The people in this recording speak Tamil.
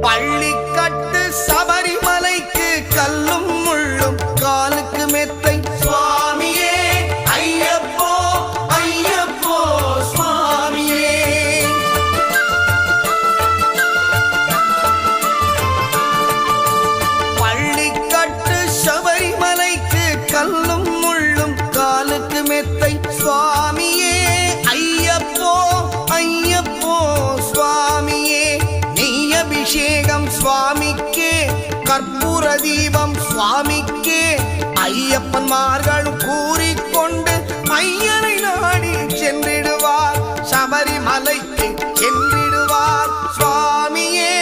பள்ளிக்கட்டு சபரிமலைக்கு கல்லும் முள்ளும் காலுக்கு மெத்தை சுவாமியே ஐயப்போ ஐயப்போ சுவாமியே. பள்ளிக்கட்டு சபரிமலைக்கு கல்லும் முள்ளும் காலுக்கு மெத்தை சுவாமியே ஐயப்போ ஐயப்போ சுவாமியே. அபிஷேகம் சுவாமிக்கே, கற்பூர தீபம் சுவாமிக்கே, ஐயப்பன்மார்களும் கூறிக்கொண்டு ஐயனை நாடி சென்றிடுவார், சபரிமலைக்கு சென்றிடுவார் சுவாமியே.